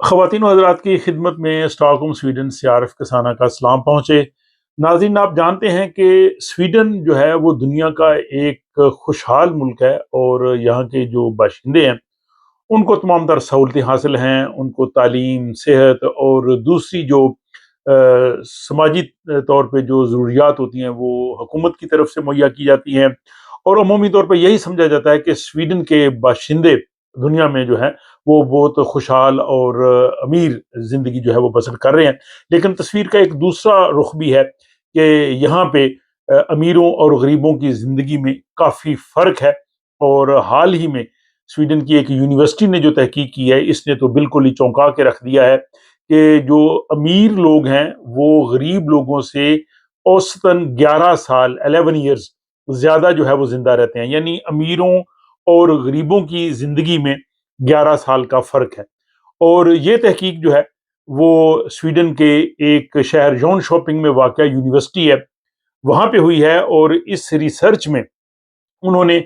خواتین و حضرات کی خدمت میں اسٹاک ہوم سویڈن سے عارف کسانہ کا سلام پہنچے۔ ناظرین، آپ جانتے ہیں کہ سویڈن جو ہے وہ دنیا کا ایک خوشحال ملک ہے، اور یہاں کے جو باشندے ہیں ان کو تمام تر سہولتیں حاصل ہیں، ان کو تعلیم، صحت اور دوسری جو سماجی طور پہ جو ضروریات ہوتی ہیں وہ حکومت کی طرف سے مہیا کی جاتی ہیں، اور عمومی طور پہ یہی سمجھا جاتا ہے کہ سویڈن کے باشندے دنیا میں جو ہیں وہ بہت خوشحال اور امیر زندگی جو ہے وہ بسر کر رہے ہیں۔ لیکن تصویر کا ایک دوسرا رخ بھی ہے کہ یہاں پہ امیروں اور غریبوں کی زندگی میں کافی فرق ہے، اور حال ہی میں سویڈن کی ایک یونیورسٹی نے جو تحقیق کی ہے اس نے تو بالکل ہی چونکا کے رکھ دیا ہے کہ جو امیر لوگ ہیں وہ غریب لوگوں سے اوسطاً 11 سال 11 ایئرز زیادہ جو ہے وہ زندہ رہتے ہیں، یعنی امیروں اور غریبوں کی زندگی میں 11 سال کا فرق ہے۔ اور یہ تحقیق جو ہے وہ سویڈن کے ایک شہر جون شاپنگ میں واقع یونیورسٹی ہے وہاں پہ ہوئی ہے، اور اس ریسرچ میں انہوں نے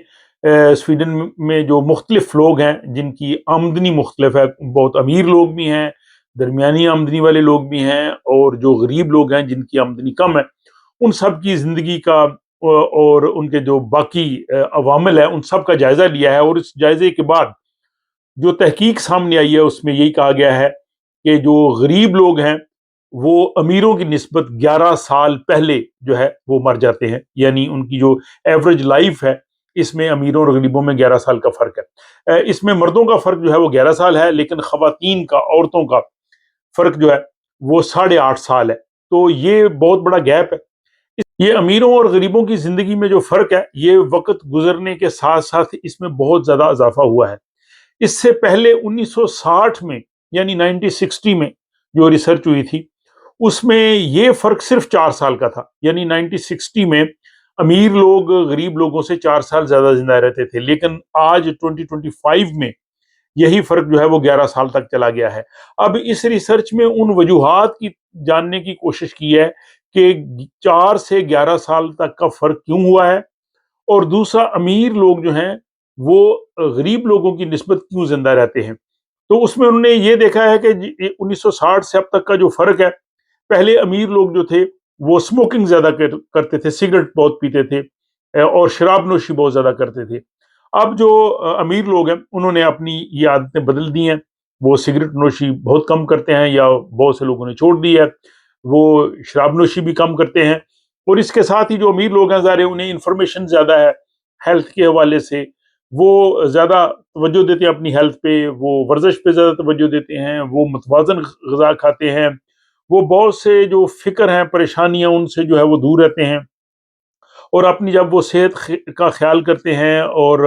سویڈن میں جو مختلف لوگ ہیں جن کی آمدنی مختلف ہے، بہت امیر لوگ بھی ہیں، درمیانی آمدنی والے لوگ بھی ہیں، اور جو غریب لوگ ہیں جن کی آمدنی کم ہے، ان سب کی زندگی کا اور ان کے جو باقی عوامل ہیں ان سب کا جائزہ لیا ہے۔ اور اس جائزے کے بعد جو تحقیق سامنے آئی ہے اس میں یہی کہا گیا ہے کہ جو غریب لوگ ہیں وہ امیروں کی نسبت 11 سال پہلے جو ہے وہ مر جاتے ہیں، یعنی ان کی جو ایوریج لائف ہے اس میں امیروں اور غریبوں میں 11 سال کا فرق ہے۔ اس میں مردوں کا فرق جو ہے وہ 11 سال ہے، لیکن خواتین کا، عورتوں کا فرق جو ہے وہ 8.5 سال ہے۔ تو یہ بہت بڑا گیپ ہے۔ یہ امیروں اور غریبوں کی زندگی میں جو فرق ہے یہ وقت گزرنے کے ساتھ ساتھ اس میں بہت زیادہ اضافہ ہوا ہے۔ اس سے پہلے 1960 میں، یعنی 1960 میں جو ریسرچ ہوئی تھی اس میں یہ فرق صرف 4 سال کا تھا، یعنی 1960 میں امیر لوگ غریب لوگوں سے 4 سال زیادہ زندہ رہتے تھے، لیکن آج 2025 میں یہی فرق جو ہے وہ 11 سال تک چلا گیا ہے۔ اب اس ریسرچ میں ان وجوہات کی جاننے کی کوشش کی ہے کہ 4 سے 11 سال تک کا فرق کیوں ہوا ہے، اور دوسرا امیر لوگ جو ہیں وہ غریب لوگوں کی نسبت کیوں زندہ رہتے ہیں۔ تو اس میں انہوں نے یہ دیکھا ہے کہ 1960 سے اب تک کا جو فرق ہے، پہلے امیر لوگ جو تھے وہ اسموکنگ زیادہ کرتے تھے، سگریٹ بہت پیتے تھے، اور شراب نوشی بہت زیادہ کرتے تھے۔ اب جو امیر لوگ ہیں انہوں نے اپنی یہ عادتیں بدل دی ہیں، وہ سگریٹ نوشی بہت کم کرتے ہیں، یا بہت سے لوگوں نے چھوڑ دی ہے، وہ شراب نوشی بھی کم کرتے ہیں۔ اور اس کے ساتھ ہی جو امیر لوگ ہیں ظاہر ہے انہیں انفارمیشن زیادہ ہے ہیلتھ کے حوالے سے، وہ زیادہ توجہ دیتے ہیں اپنی ہیلتھ پہ، وہ ورزش پہ زیادہ توجہ دیتے ہیں، وہ متوازن غذا کھاتے ہیں، وہ بہت سے جو فکر ہیں، پریشانیاں ان سے جو ہے وہ دور رہتے ہیں، اور اپنی جب وہ صحت کا خیال کرتے ہیں اور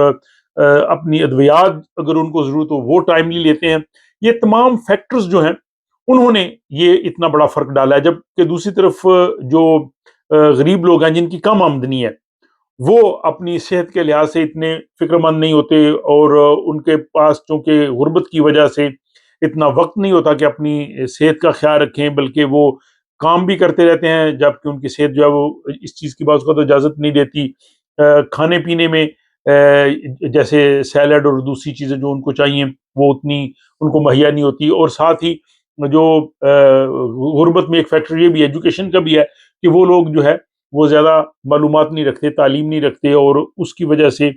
اپنی ادویات اگر ان کو ضرورت ہو وہ ٹائملی لیتے ہیں۔ یہ تمام فیکٹرز جو ہیں انہوں نے یہ اتنا بڑا فرق ڈالا ہے، جبکہ دوسری طرف جو غریب لوگ ہیں جن کی کم آمدنی ہے وہ اپنی صحت کے لحاظ سے اتنے فکر مند نہیں ہوتے، اور ان کے پاس چونکہ غربت کی وجہ سے اتنا وقت نہیں ہوتا کہ اپنی صحت کا خیال رکھیں، بلکہ وہ کام بھی کرتے رہتے ہیں، جبکہ ان کی صحت جو ہے وہ اس چیز کی بعض اوقات تو اجازت نہیں دیتی۔ کھانے پینے میں جیسے سیلڈ اور دوسری چیزیں جو ان کو چاہیے وہ اتنی ان کو مہیا نہیں ہوتی، اور ساتھ ہی جو غربت میں ایک فیکٹر یہ بھی ایجوکیشن کا بھی ہے کہ وہ لوگ جو ہے وہ زیادہ معلومات نہیں رکھتے، تعلیم نہیں رکھتے، اور اس کی وجہ سے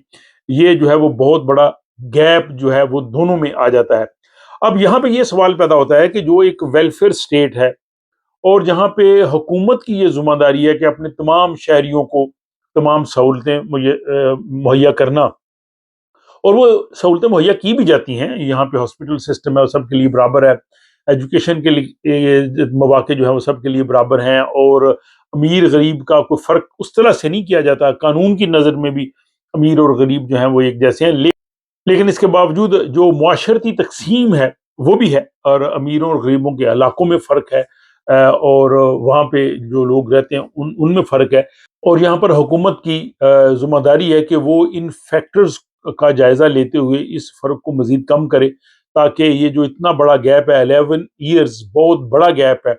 یہ جو ہے وہ بہت بڑا گیپ جو ہے وہ دونوں میں آ جاتا ہے۔ اب یہاں پہ یہ سوال پیدا ہوتا ہے کہ جو ایک ویلفیئر اسٹیٹ ہے، اور جہاں پہ حکومت کی یہ ذمہ داری ہے کہ اپنے تمام شہریوں کو تمام سہولتیں مہیا کرنا، اور وہ سہولتیں مہیا کی بھی جاتی ہیں، یہاں پہ ہاسپٹل سسٹم ہے وہ سب کے لیے برابر ہے، ایجوکیشن کے لیے مواقع جو ہے وہ سب کے لیے برابر ہیں، اور امیر غریب کا کوئی فرق اس طرح سے نہیں کیا جاتا، قانون کی نظر میں بھی امیر اور غریب جو ہیں وہ ایک جیسے ہیں، لیکن اس کے باوجود جو معاشرتی تقسیم ہے وہ بھی ہے، اور امیروں اور غریبوں کے علاقوں میں فرق ہے، اور وہاں پہ جو لوگ رہتے ہیں ان میں فرق ہے، اور یہاں پر حکومت کی ذمہ داری ہے کہ وہ ان فیکٹرز کا جائزہ لیتے ہوئے اس فرق کو مزید کم کرے، تاکہ یہ جو اتنا بڑا گیپ ہے 11 ایئرز، بہت بڑا گیپ ہے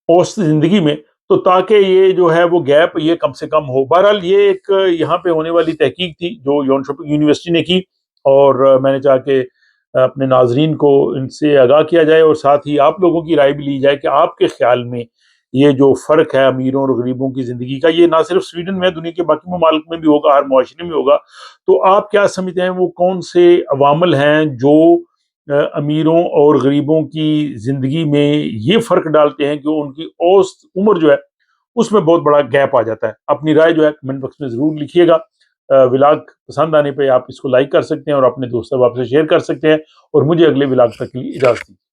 اوسط زندگی میں، تو تاکہ یہ جو ہے وہ گیپ یہ کم سے کم ہو۔ بہرحال یہ ایک یہاں پہ ہونے والی تحقیق تھی جو یون شاپنگ یونیورسٹی نے کی، اور میں نے چاہا کہ اپنے ناظرین کو ان سے آگاہ کیا جائے، اور ساتھ ہی آپ لوگوں کی رائے بھی لی جائے کہ آپ کے خیال میں یہ جو فرق ہے امیروں اور غریبوں کی زندگی کا، یہ نہ صرف سویڈن میں، دنیا کے باقی ممالک میں بھی ہوگا، ہر معاشرے میں ہوگا، تو آپ کیا سمجھتے ہیں وہ کون سے عوامل ہیں جو امیروں اور غریبوں کی زندگی میں یہ فرق ڈالتے ہیں کہ ان کی اوسط عمر جو ہے اس میں بہت بڑا گیپ آ جاتا ہے؟ اپنی رائے جو ہے کمنٹ باکس میں ضرور لکھیے گا۔ ولاگ پسند آنے پہ آپ اس کو لائک کر سکتے ہیں اور اپنے دوست احباب سے شیئر کر سکتے ہیں، اور مجھے اگلے ولاگ تک کے لیے اجازت دیجیے۔